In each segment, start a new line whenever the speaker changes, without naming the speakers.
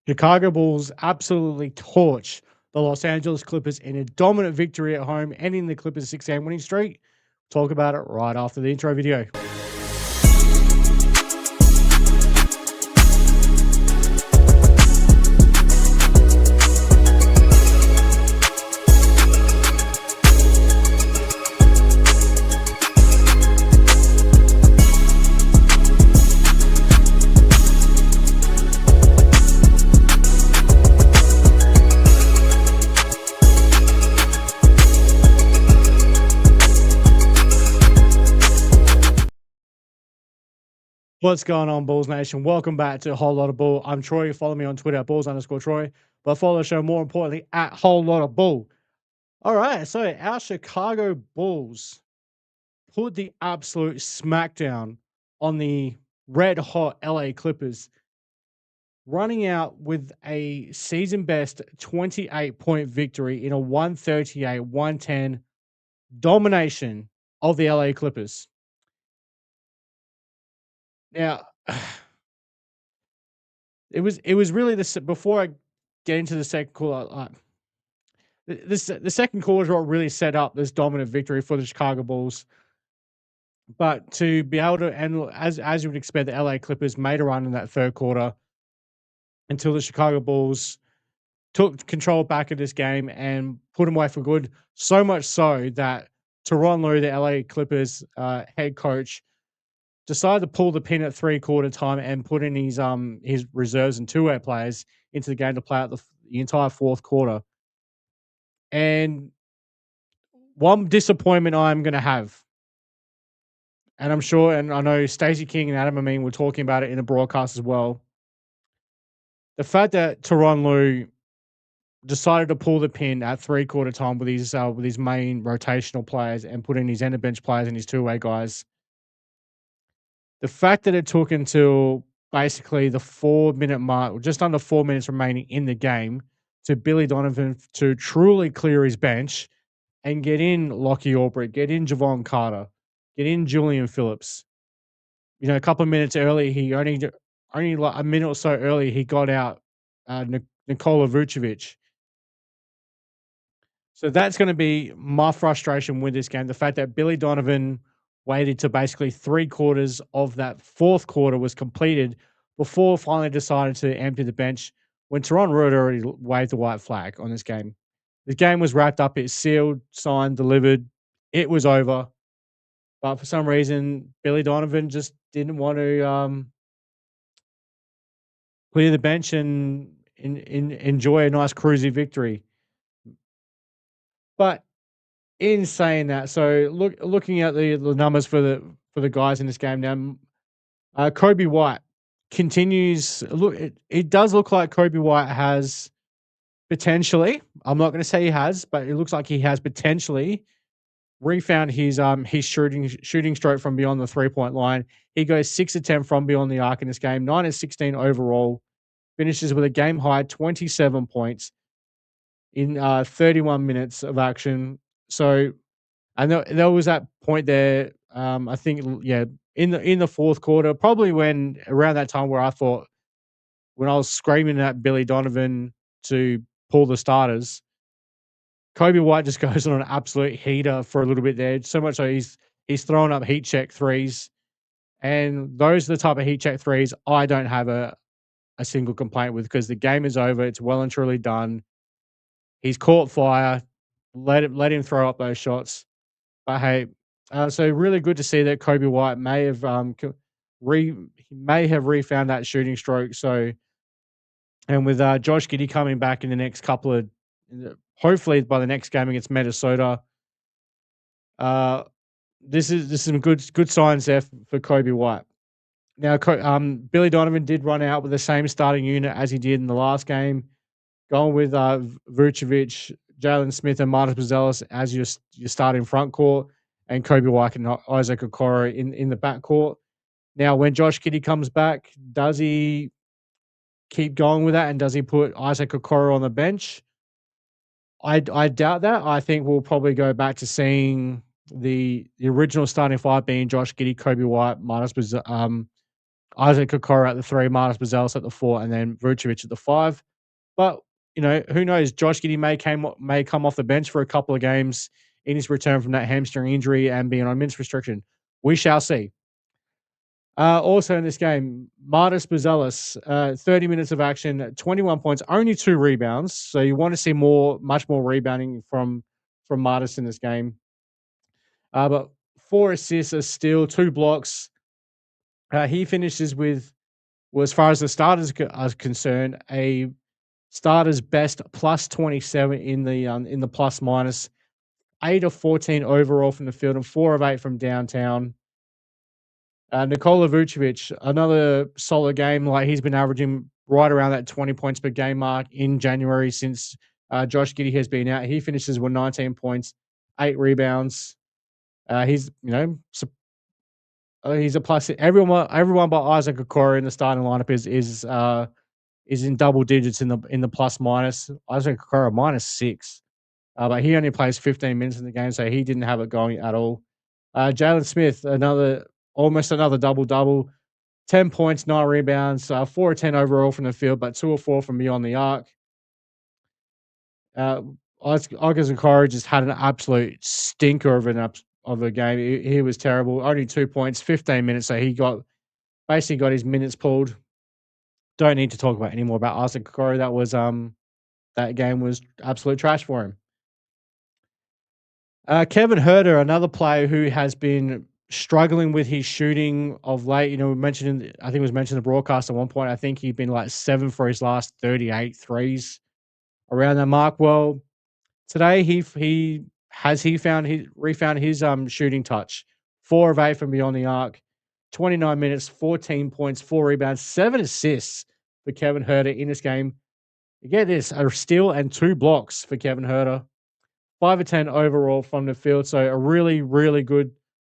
Chicago Bulls absolutely torch the Los Angeles Clippers in a dominant victory at home, ending the Clippers' 6-game winning streak. Talk about it right after the intro video. What's going on, Bulls Nation? Welcome back to Whole Lotta Bull. I'm Troy. Follow me on Twitter at Bulls_Troy. But follow the show more importantly at Whole Lotta Bull. All right, so our Chicago Bulls put the absolute smackdown on the red hot LA Clippers, running out with a season best 28-point victory in a 138-110 domination of the LA Clippers. Now, it was really before I get into the second quarter. The second quarter is what really set up this dominant victory for the Chicago Bulls. But to be able to, and as you would expect, the LA Clippers made a run in that third quarter until the Chicago Bulls took control back of this game and put them away for good. So much so that Tyronn Lue, the LA Clippers head coach, decided to pull the pin at three-quarter time and put in his reserves and two-way players into the game to play out the entire fourth quarter. And one disappointment I'm going to have, and I'm sure, and I know Stacey King and Adam Amin were talking about it in the broadcast as well. The fact that Tyronn Lue decided to pull the pin at three-quarter time with his main rotational players and put in his end of bench players and his two-way guys. The fact that it took until basically the 4-minute mark, or just under 4 minutes remaining in the game, to Billy Donovan to truly clear his bench and get in Lockie Aubrey, get in Javon Carter, get in Julian Phillips. You know, a couple of minutes early, he only like a minute or so early, he got out Nikola Vucevic. So that's going to be my frustration with this game. The fact that Billy Donovan waited to basically three-quarters of that fourth quarter was completed before finally decided to empty the bench when Tyronn Lue had already waved the white flag on this game. The game was wrapped up. It's sealed, signed, delivered. It was over. But for some reason, Billy Donovan just didn't want to clear the bench and enjoy a nice cruisy victory. But in saying that, so looking at the numbers for the guys in this game now, Coby White continues. Look, it does look like Coby White has potentially. I'm not going to say he has, but it looks like he has potentially refound his shooting stroke from beyond the 3-point line. He goes 6 of 10 from beyond the arc in this game, 9 of 16 overall. Finishes with a game high 27 points in 31 minutes of action. So, and there was that point there. I think, yeah, in the fourth quarter, probably when around that time where I thought when I was screaming at Billy Donovan to pull the starters, Coby White just goes on an absolute heater for a little bit there. So much so he's throwing up heat check threes, and those are the type of heat check threes I don't have a single complaint with because the game is over. It's well and truly done. He's caught fire. Let him throw up those shots. But hey, so really good to see that Coby White may have refound that shooting stroke. So, and with Josh Giddey coming back in the next couple of, hopefully by the next game against Minnesota, this is some good signs there for Coby White. Now, Billy Donovan did run out with the same starting unit as he did in the last game, going with Vucevic, Jalen Smith, and Marcus Buzelis as your starting front court, and Coby White and Isaac Okoro in the back court. Now, when Josh Giddey comes back, does he keep going with that, and does he put Isaac Okoro on the bench? I doubt that. I think we'll probably go back to seeing the original starting five being Josh Giddey, Coby White, Isaac Okoro at the 3, Marcus Buzelis at the 4, and then Vucevic at the 5. But, who knows? Josh Giddey may come off the bench for a couple of games in his return from that hamstring injury and being on minutes restriction. We shall see. Also in this game, Marcus Buzelis, 30 minutes of action, 21 points, only 2 rebounds. So you want to see much more rebounding from Marcus in this game. But 4 assists, a steal, 2 blocks. He finishes with, well, as far as the starters are concerned, a starter's best plus 27 in the plus minus, 8 of 14 overall from the field and 4 of 8 from downtown. Nikola Vucevic, another solid game. Like, he's been averaging right around that 20 points per game mark in January since Josh Giddey has been out. He finishes with 19 points, 8 rebounds. He's he's a plus. Everyone but Isaac Okoro in the starting lineup is in double digits in the plus minus. Isaac Okoro -6, but he only plays 15 minutes in the game, so he didn't have it going at all. Jalen Smith, almost another double double, 10 points, 9 rebounds, 4 of 10 overall from the field, but 2 of 4 from beyond the arc. Isaac Okoro just had an absolute stinker of a game. He was terrible. Only 2 points, 15 minutes, so he basically got his minutes pulled. Don't need to talk about any more about Isaac Okoro. That game was absolute trash for him. Kevin Huerter, another player who has been struggling with his shooting of late. I think it was mentioned in the broadcast at one point. I think he'd been like 7 for his last 38 threes, around that mark. Well, today he refound his shooting touch. 4 of 8 from beyond the arc, 29 minutes, 14 points, 4 rebounds, 7 assists for Kevin Huerter in this game. You get this, a steal and 2 blocks for Kevin Huerter. 5 of 10 overall from the field. So a really, really good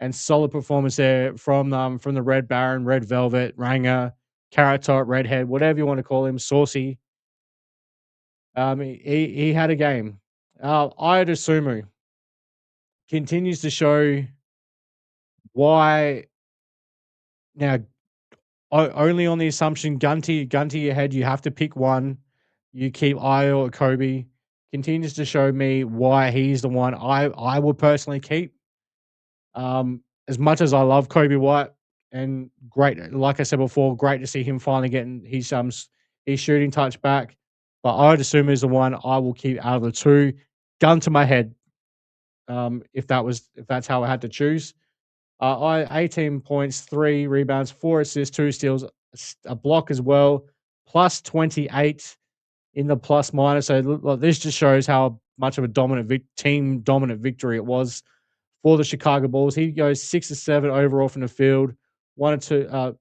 and solid performance there from the Red Baron, Red Velvet, Ranger, Carrot Top, Redhead, whatever you want to call him, Saucy. He had a game. Ida Sumu continues to show why. Now, only on the assumption, gun to your head, you have to pick one. You keep Io or Coby. Continues to show me why he's the one I would personally keep. As much as I love Coby White, and great, like I said before, great to see him finally getting his shooting touch back. But I would assume is the one I will keep out of the 2. Gun to my head. If that's how I had to choose. 18 points, 3 rebounds, 4 assists, 2 steals, a block as well, plus 28 in the plus minus. So this just shows how much of a team dominant victory it was for the Chicago Bulls. He goes 6 of 7 overall from the field, 1 or 2.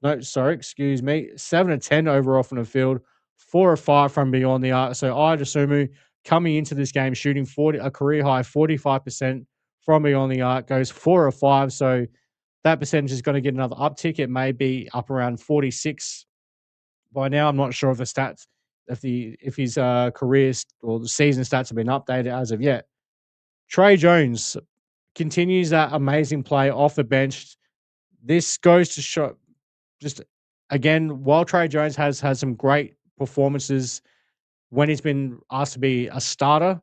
No, sorry, excuse me, 7 of 10 overall from the field, 4 of 5 from beyond the arc. So Ida Sumu coming into this game shooting a career high 45% from beyond the arc, goes 4 of 5. So that percentage is going to get another uptick. It may be up around 46 by now. I'm not sure of the stats, if his career or the season stats have been updated as of yet. Trey Jones continues that amazing play off the bench. This goes to show, just again, while Trey Jones has had some great performances when he's been asked to be a starter,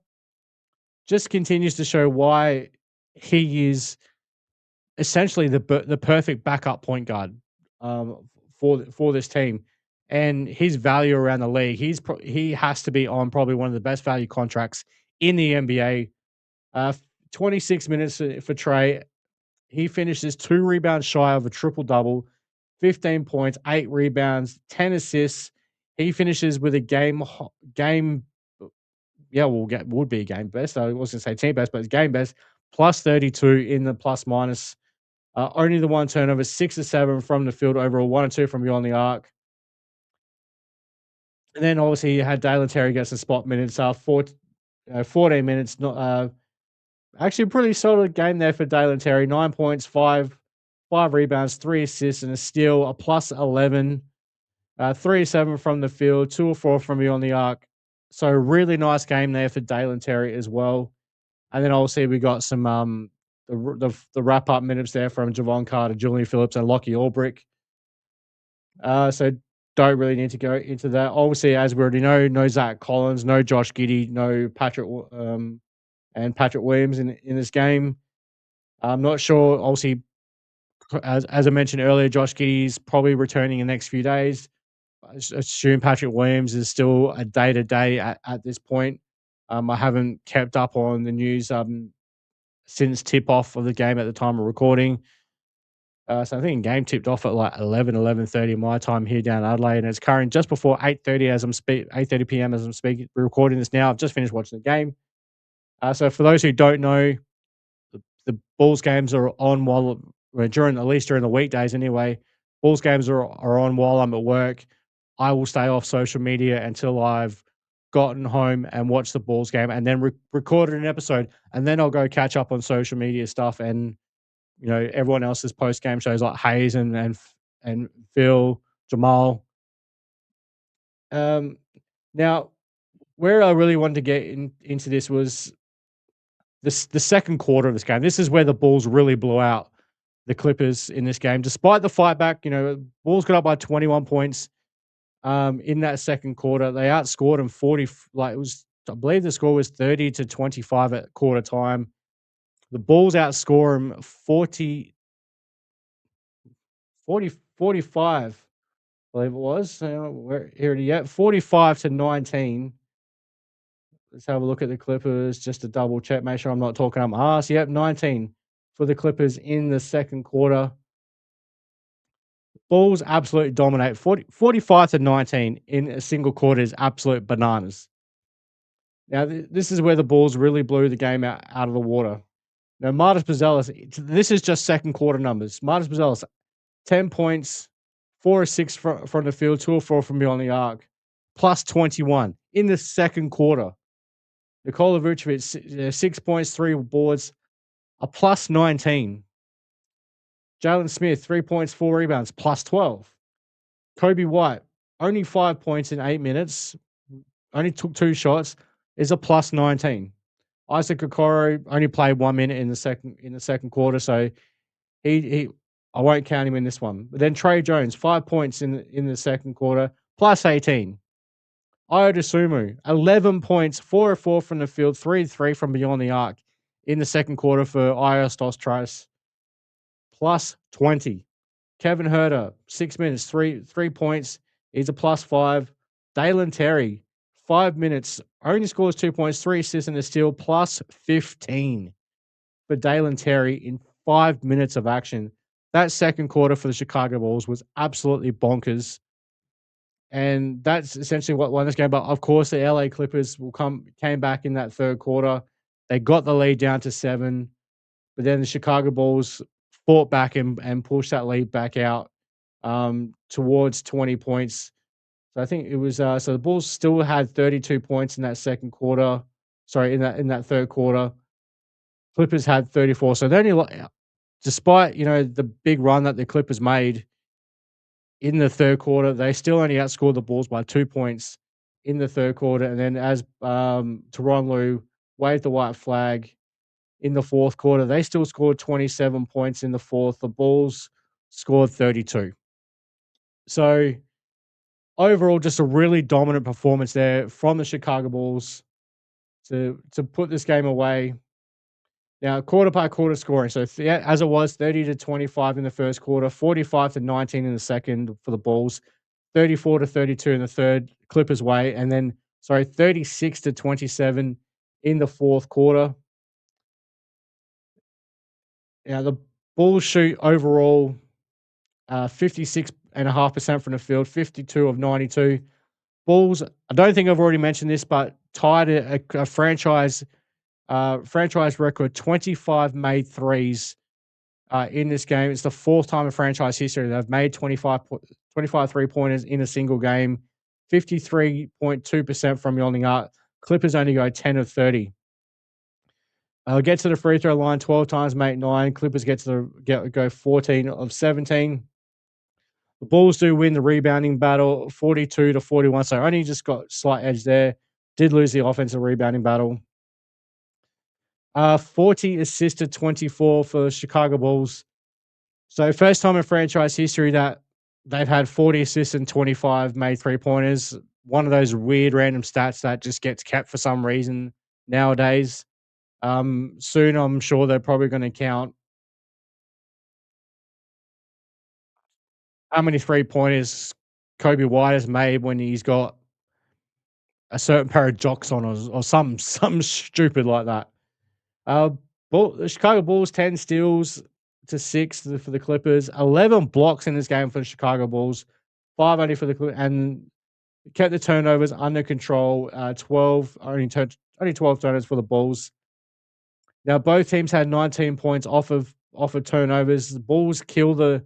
just continues to show why he is essentially the perfect backup point guard for this team, and his value around the league. He has to be on probably one of the best value contracts in the NBA. 26 minutes for Trey. He finishes 2 rebounds shy of a triple double, 15 points, 8 rebounds, 10 assists. He finishes with a game. Yeah, would be a game best. I was going to say team best, but it's game best. Plus 32 in the plus minus. Only the 1 turnover, 6 of 7 from the field overall, 1 or 2 from beyond the arc. And then obviously you had Dalen Terry get some spot minutes. 14 minutes. Actually, a pretty solid game there for Dalen Terry. 9 points, 5 rebounds, 3 assists, and a steal. A plus 11. 3 of 7 from the field, 2 or 4 from beyond the arc. So really nice game there for Dalen Terry as well. And then obviously we got some the wrap up minutes there from Javon Carter, Julian Phillips, and Lockie Ulbrich. So don't really need to go into that. Obviously, as we already know, no Zach Collins, no Josh Giddey, no and Patrick Williams in this game. I'm not sure. Obviously, as I mentioned earlier, Josh Giddey's probably returning in the next few days. I assume Patrick Williams is still a day to day at this point. I haven't kept up on the news since tip off of the game at the time of recording. So I think the game tipped off at like 11:30 my time here down in Adelaide, and it's current just before 8:30 as 8:30 p.m. as I'm speaking. We're recording this now. I've just finished watching the game. So for those who don't know, the Bulls games are on during at least during the weekdays anyway. Bulls games are on while I'm at work. I will stay off social media until I've gotten home and watched the Bulls game, and then recorded an episode, and then I'll go catch up on social media stuff and everyone else's post game shows like Hayes and Phil, Jamal. Um, Now, where I really wanted to get into this was the second quarter of this game. This is where the Bulls really blew out the Clippers in this game. Despite the fight back, Bulls got up by 21 points in that second quarter. They outscored them 40, like it was, I believe the score was 30-25 at quarter time. The Bulls outscore them 45, I believe it was. We're here yet 45-19. Let's have a look at the Clippers just to double check, make sure I'm not talking up my ass. Yep, 19 for the Clippers in the second quarter. Bulls absolutely dominate. 45-19 in a single quarter is absolute bananas. Now, this is where the Bulls really blew the game out of the water. Now, Marcus Buzelis, this is just second quarter numbers. Marcus Buzelis, 10 points, 4 or 6 from the field, 2 or 4 from beyond the arc, plus 21 in the second quarter. Nikola Vucevic, 6 points, 3 boards, a plus 19. Jalen Smith, 3 points, 4 rebounds, plus 12. Coby White, only 5 points in 8 minutes, only took 2 shots, is a plus 19. Isaac Okoro only played 1 minute in the second quarter, so he I won't count him in this one. But then Trey Jones, 5 points in the second quarter, plus 18. Io DeSumo, 11 points, 4 or 4 from the field, 3 3 from beyond the arc in the second quarter for Io Stostras, plus 20. Kevin Herter, 6 minutes, 3 points. He's a plus 5. Dalen Terry, 5 minutes, only scores 2 points, 3 assists and a steal, plus 15 for Dalen Terry in 5 minutes of action. That second quarter for the Chicago Bulls was absolutely bonkers. And that's essentially what won this game. But of course, the LA Clippers came back in that third quarter. They got the lead down to 7, but then the Chicago Bulls fought back and pushed that lead back out towards 20 points. So I think it was so the Bulls still had 32 points in that second quarter. Sorry, in that third quarter. Clippers had 34. So they only, despite the big run that the Clippers made in the third quarter, they still only outscored the Bulls by 2 points in the third quarter. And then as Tyronn Lue waved the white flag in the fourth quarter, they still scored 27 points in the fourth. The Bulls scored 32. So overall, just a really dominant performance there from the Chicago Bulls to put this game away. Now, quarter by quarter scoring. So as it was, 30-25 in the first quarter, 45-19 in the second for the Bulls, 34-32 in the third, Clippers way, and then 36-27 in the fourth quarter. Now the Bulls shoot overall 56.5% from the field, 52 of 92. Bulls, I don't think I've already mentioned this, but tied a franchise record 25 made threes in this game. It's the fourth time in franchise history they've made 25 3-pointers in a single game. 53.2% from beyond the arc. Clippers only go 10 of 30. Get to the free throw line 12 times, make 9. Clippers go 14 of 17. The Bulls do win the rebounding battle 42-41, so only just got slight edge there. Did lose the offensive rebounding battle. 40 assists to 24 for the Chicago Bulls. So first time in franchise history that they've had 40 assists and 25 made three-pointers. One of those weird random stats that just gets kept for some reason nowadays. Soon, I'm sure they're probably gonna count how many three-pointers Coby White has made when he's got a certain pair of jocks on or some stupid like that. Uh, the Chicago Bulls 10 steals to 6 for the Clippers, 11 blocks in this game for the Chicago Bulls, 5 only for the Clippers, and kept the turnovers under control. 12 only 12 turnovers for the Bulls. Now both teams had 19 points off of turnovers. The Bulls kill the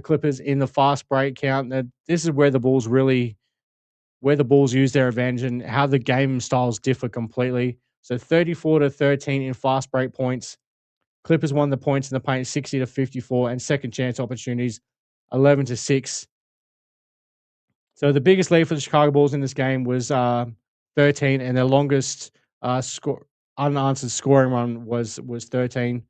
Clippers in the fast break count. Now, this is where the Bulls use their advantage and how the game styles differ completely. So 34-13 in fast break points. Clippers won the points in the paint 60-54 and second chance opportunities 11-6. So the biggest lead for the Chicago Bulls in this game was 13, and their longest unanswered scoring run was 13.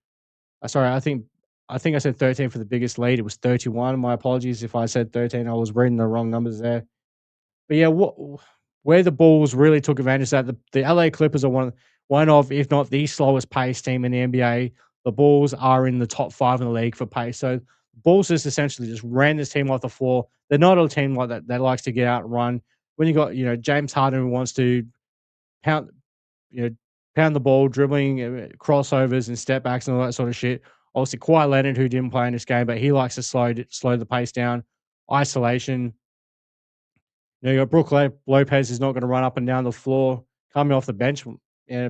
Sorry, I think I said 13 for the biggest lead. It was 31. My apologies if I said 13. I was reading the wrong numbers there. But yeah, where the Bulls really took advantage of that, the LA Clippers are one of, if not the slowest paced team in the NBA. The Bulls are in the top 5 in the league for pace. So Bulls just essentially just ran this team off the floor. They're not a team like that likes to get out and run. When you got, James Harden who wants to pound you know, pound the ball, dribbling, crossovers and step backs and all that sort of shit. Obviously, Kawhi Leonard, who didn't play in this game, but he likes to slow the pace down. Isolation. You got Brook Lopez is not going to run up and down the floor coming off the bench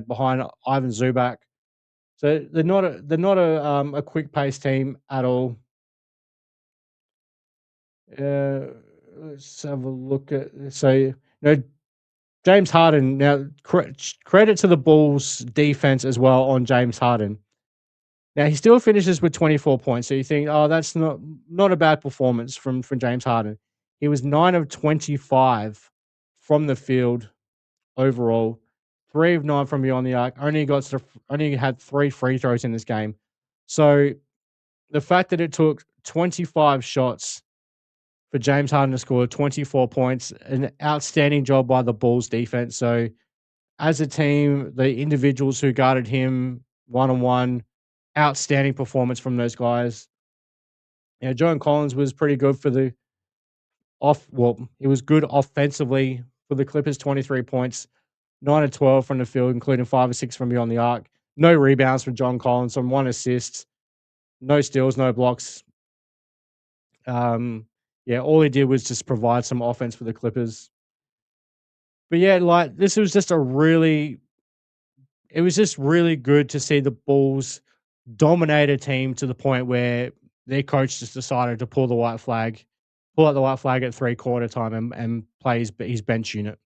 behind Ivan Zubac. So they're not a quick pace team at all. Uh, let's have a look at James Harden. Now credit to the Bulls defense as well on James Harden. Now he still finishes with 24 points. So you think, oh, that's not a bad performance from James Harden. He was 9 of 25 from the field overall, 3 of 9 from beyond the arc. Only had 3 free throws in this game. So the fact that it took 25 shots for James Harden to score 24 points, an outstanding job by the Bulls defense. So as a team, the individuals who guarded him one on one, outstanding performance from those guys. John Collins was pretty good for the it was good offensively for the Clippers, 23 points, 9 of 12 from the field, including 5 or 6 from beyond the arc. No rebounds from John Collins, on 1 assist, no steals, no blocks. All he did was just provide some offense for the Clippers. But yeah, like this was just it was just really good to see the Bulls dominate a team to the point where their coach just decided to pull out the white flag at 3/4 time and play his bench unit.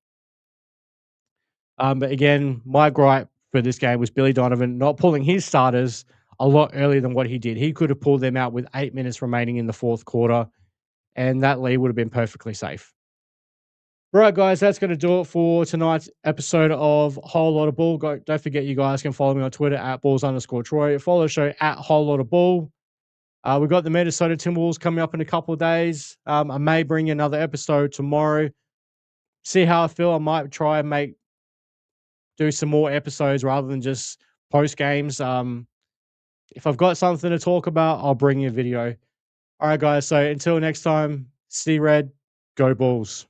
But again, my gripe for this game was Billy Donovan not pulling his starters a lot earlier than what he did. He could have pulled them out with 8 minutes remaining in the fourth quarter, and that lead would have been perfectly safe. Right, guys, that's going to do it for tonight's episode of Whole Lotta Bull. Don't forget, you guys can follow me on Twitter at Bulls_Troy. Follow the show at Whole Lotta Bull. We've got the Minnesota Timberwolves coming up in a couple of days. I may bring you another episode tomorrow. See how I feel. I might try and do some more episodes rather than just post games. If I've got something to talk about, I'll bring you a video. All right, guys. So until next time, stay red, go Bulls.